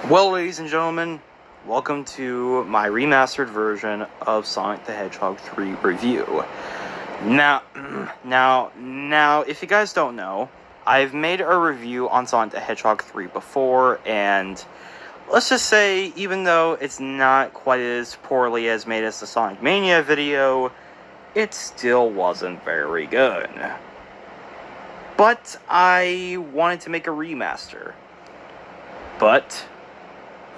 Well, ladies and gentlemen, welcome to my remastered version of Sonic the Hedgehog 3 review. Now, if you guys don't know, I've made a review on Sonic the Hedgehog 3 before, and let's just say, even though it's not quite as poorly as made as the Sonic Mania video, it still wasn't very good. But I wanted to make a remaster. But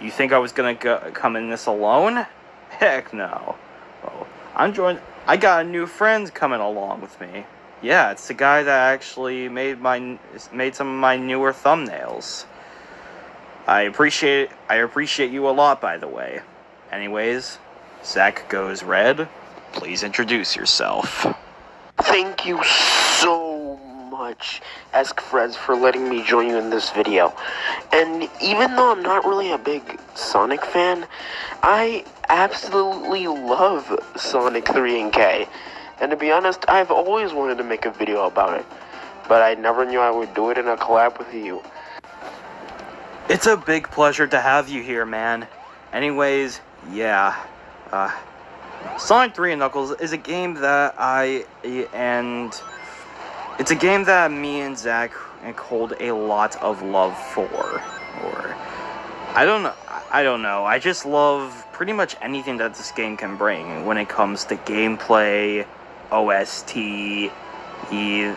you think I was gonna come in this alone? Heck no. Well, I got a new friend coming along with me. Yeah, it's the guy that actually made some of my newer thumbnails. I appreciate you a lot, by the way. Anyways, ZachGoesRed, please introduce yourself. Thank you so much, ZachGoesRed, for letting me join you in this video. And even though I'm not really a big Sonic fan, I absolutely love Sonic 3 and K. And to be honest, I've always wanted to make a video about it, but I never knew I would do it in a collab with you. It's a big pleasure to have you here, man. Anyways, yeah, Sonic 3 and Knuckles is a game that it's a game that me and Zach hold a lot of love for. Or, I don't know, I just love pretty much anything that this game can bring when it comes to gameplay, OST, the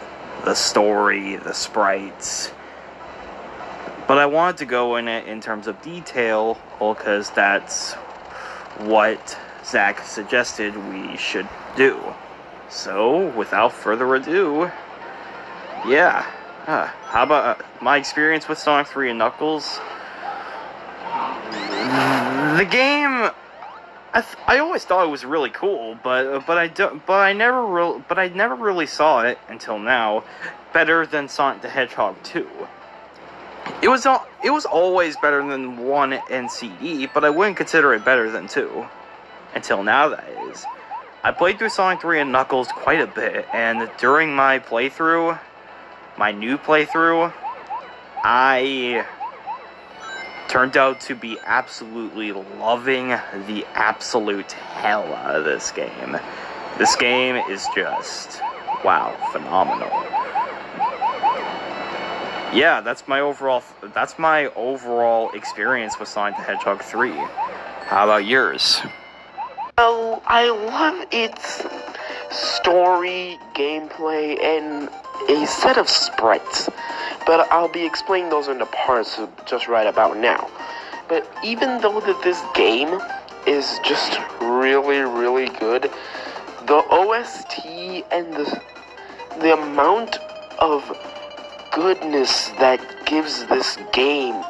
story, the sprites. But I wanted to go in it in terms of detail, because that's what Zach suggested we should do. So, without further ado, yeah, how about my experience with Sonic 3 and Knuckles? The game, I always thought it was really cool, but I never really saw it until now better than Sonic the Hedgehog 2. It was always better than 1 and CD, but I wouldn't consider it better than 2. Until now, that is. I played through Sonic 3 and Knuckles quite a bit, and during my new playthrough, I turned out to be absolutely loving the absolute hell out of this game. This game is just, wow, phenomenal. Yeah, that's my overall experience with Sonic the Hedgehog 3. How about yours? Well, I love its story, gameplay, and a set of sprites, but I'll be explaining those into parts just right about now. But even though that this game is just really, really good, the OST and the amount of goodness that gives this game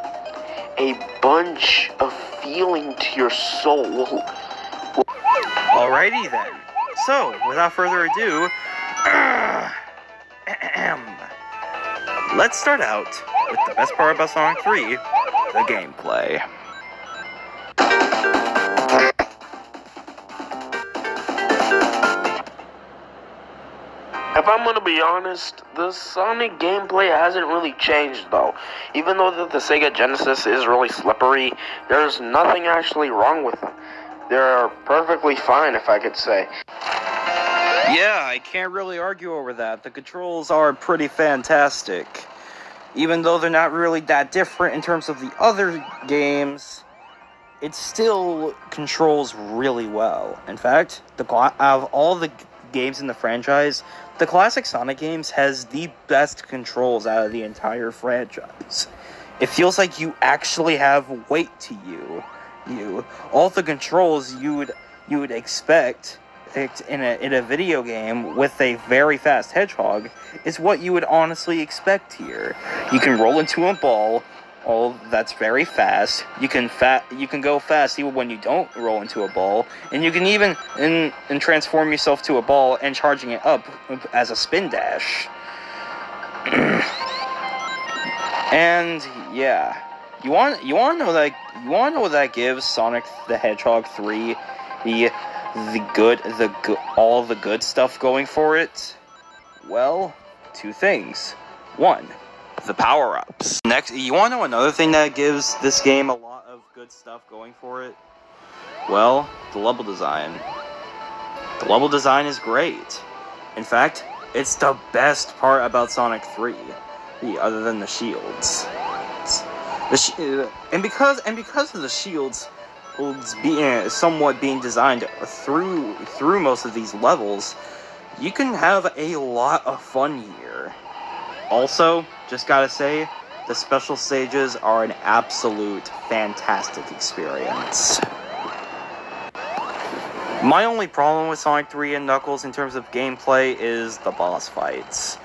a bunch of feeling to your soul. Alrighty then. So, without further ado, let's start out with the best part about Sonic 3, the gameplay. If I'm gonna be honest, the Sonic gameplay hasn't really changed though. Even though the Sega Genesis is really slippery, there's nothing actually wrong with them. They're perfectly fine, if I could say. Yeah, I can't really argue over that. The controls are pretty fantastic. Even though they're not really that different in terms of the other games, it still controls really well. In fact, out of all the games in the franchise, the classic Sonic games has the best controls out of the entire franchise. It feels like you actually have weight to you. All the controls you would expect in a video game with a very fast hedgehog is what you would honestly expect here. You can roll into a ball, that's very fast. You can go fast even when you don't roll into a ball, and you can even and transform yourself to a ball and charging it up as a spin dash. And yeah, you want to know what that gives Sonic the Hedgehog 3 all the good stuff going for it? Well, two things. One, the power-ups. Next, you want to know another thing that gives this game a lot of good stuff going for it? Well, the level design. The level design is great. In fact, it's the best part about Sonic 3, other than the shields. And because of the shields being somewhat being designed through most of these levels, you can have a lot of fun here. Also, just gotta say, the special stages are an absolute fantastic experience. My only problem with Sonic 3 and Knuckles in terms of gameplay is the boss fights.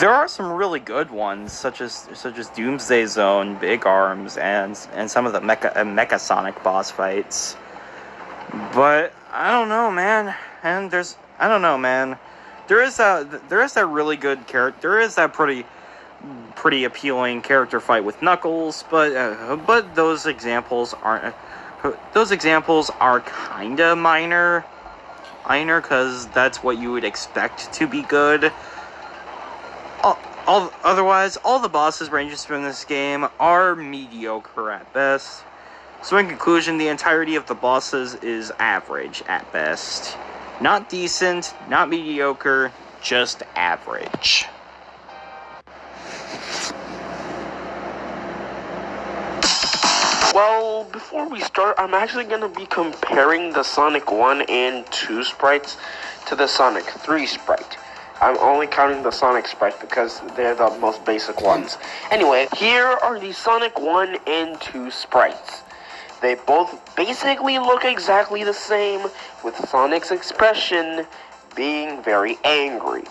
There are some really good ones, such as Doomsday Zone, Big Arms, and some of the Mecha Sonic boss fights. But I don't know, man. And there is that really good character. There is that pretty appealing character fight with Knuckles, but those examples are kinda minor, because that's what you would expect to be good. Otherwise, all the bosses ranges from this game are mediocre at best. So in conclusion, the entirety of the bosses is average at best. Not decent, not mediocre, just average. Well, before we start, I'm actually going to be comparing the Sonic 1 and 2 sprites to the Sonic 3 sprite. I'm only counting the Sonic sprite because they're the most basic ones. Anyway, here are the Sonic 1 and 2 sprites. They both basically look exactly the same, with Sonic's expression being very angry.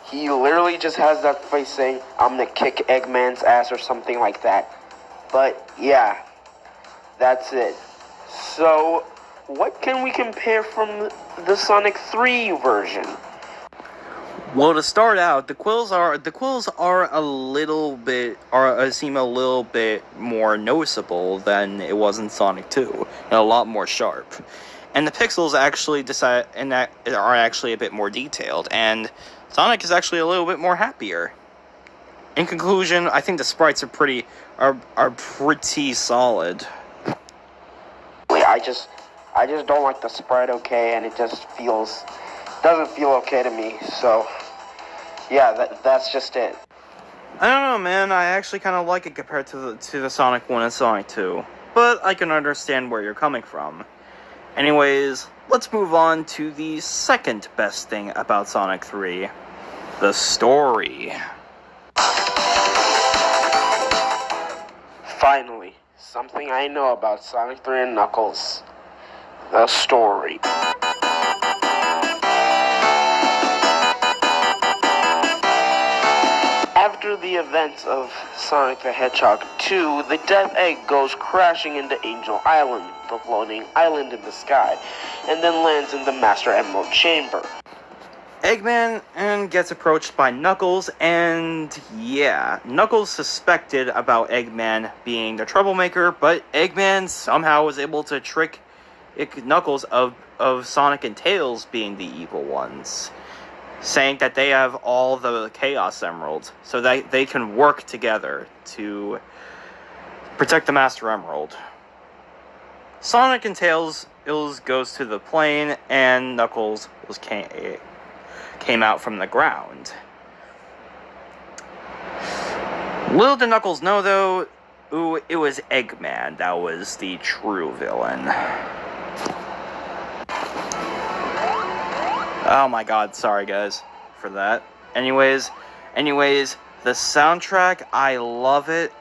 He literally just has that face saying, "I'm gonna kick Eggman's ass," or something like that. But yeah, that's it. So, what can we compare from the Sonic 3 version? Well, to start out, the quills seem a little bit more noticeable than it was in Sonic 2, and a lot more sharp. And the pixels are actually a bit more detailed, and Sonic is actually a little bit more happier. In conclusion, I think the sprites are pretty solid. I just don't like the sprite okay, and it just doesn't feel okay to me. So yeah, that's just it. I don't know, man. I actually kind of like it compared to the Sonic 1 and Sonic 2, but I can understand where you're coming from. Anyways, let's move on to the second best thing about Sonic 3, the story. Finally, something I know about Sonic 3 and Knuckles. The story. After the events of Sonic the Hedgehog 2, the Death Egg goes crashing into Angel Island, the floating island in the sky, and then lands in the Master Emerald Chamber. Eggman gets approached by Knuckles, and yeah, Knuckles suspected about Eggman being the troublemaker, but Eggman somehow was able to trick Knuckles of Sonic and Tails being the evil ones, saying that they have all the Chaos Emeralds, so that they can work together to protect the Master Emerald. Sonic and Tails goes to the plane, and Knuckles came out from the ground. Little did Knuckles know, though, it was Eggman that was the true villain. Oh my god, sorry guys for that. Anyways, the soundtrack, I love it.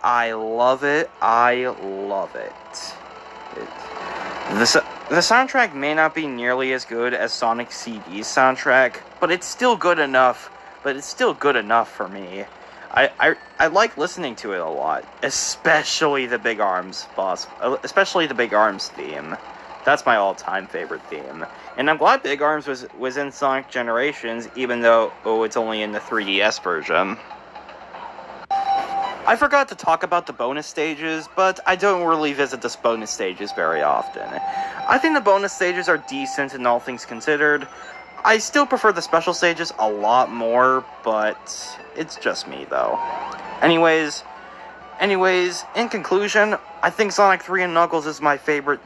The soundtrack may not be nearly as good as Sonic CD's soundtrack, but it's still good enough. For me. I like listening to it a lot, especially the Big Arms theme. That's my all-time favorite theme. And I'm glad Big Arms was in Sonic Generations, even though it's only in the 3DS version. I forgot to talk about the bonus stages, but I don't really visit the bonus stages very often. I think the bonus stages are decent in all things considered. I still prefer the special stages a lot more, but it's just me, though. Anyways, Anyways, in conclusion, I think Sonic 3 and Knuckles is my favorite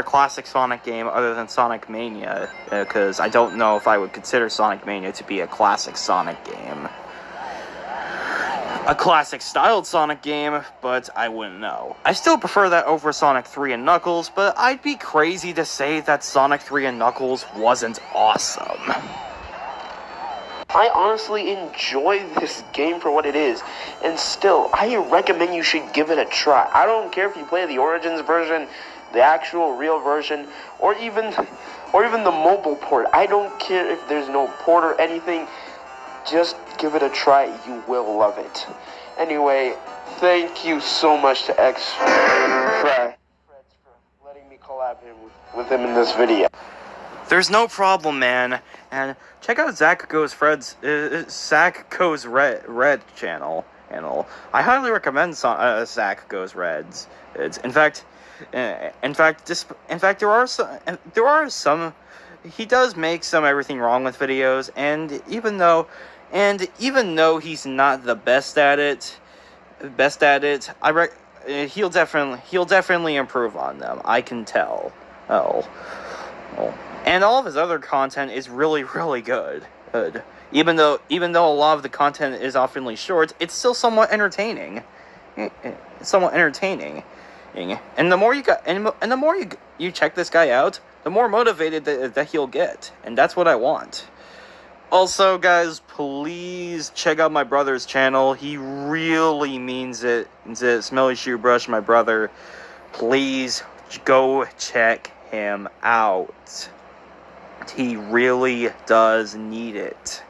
classic Sonic game other than Sonic Mania, because I don't know if I would consider Sonic Mania to be a classic Sonic game. A classic styled Sonic game, but I wouldn't know. I still prefer that over Sonic 3 and Knuckles, but I'd be crazy to say that Sonic 3 and Knuckles wasn't awesome. I honestly enjoy this game for what it is, and still, I recommend you should give it a try. I don't care if you play the Origins version, the actual real version, or even the mobile port. I don't care if there's no port or anything. Just give it a try. You will love it. Anyway, thank you so much to ZachGoesRed for letting me collab with him in this video. There's no problem, man. And check out ZachGoesRed's ZachGoesRed channel. I highly recommend ZachGoesRed's. In fact, there are some. He does make some everything wrong with videos, and even though he's not the best at it, he'll definitely improve on them. I can tell. And all of his other content is really, really good. Even though a lot of the content is oftenly short, it's still somewhat entertaining. And the more you check this guy out, the more motivated that he'll get, and that's what I want. Also, guys, please check out my brother's channel. He really means it. Smelly Shoe Brush, my brother. Please go check him out. He really does need it.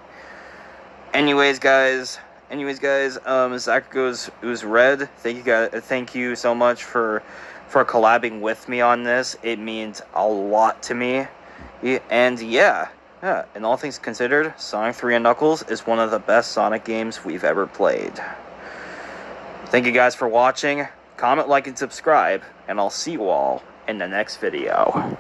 Anyways, guys, ZachGoesRed, thank you so much for collabing with me on this. It means a lot to me. And yeah, and all things considered, Sonic 3 and Knuckles is one of the best Sonic games we've ever played. Thank you guys for watching. Comment, like, and subscribe, and I'll see you all in the next video.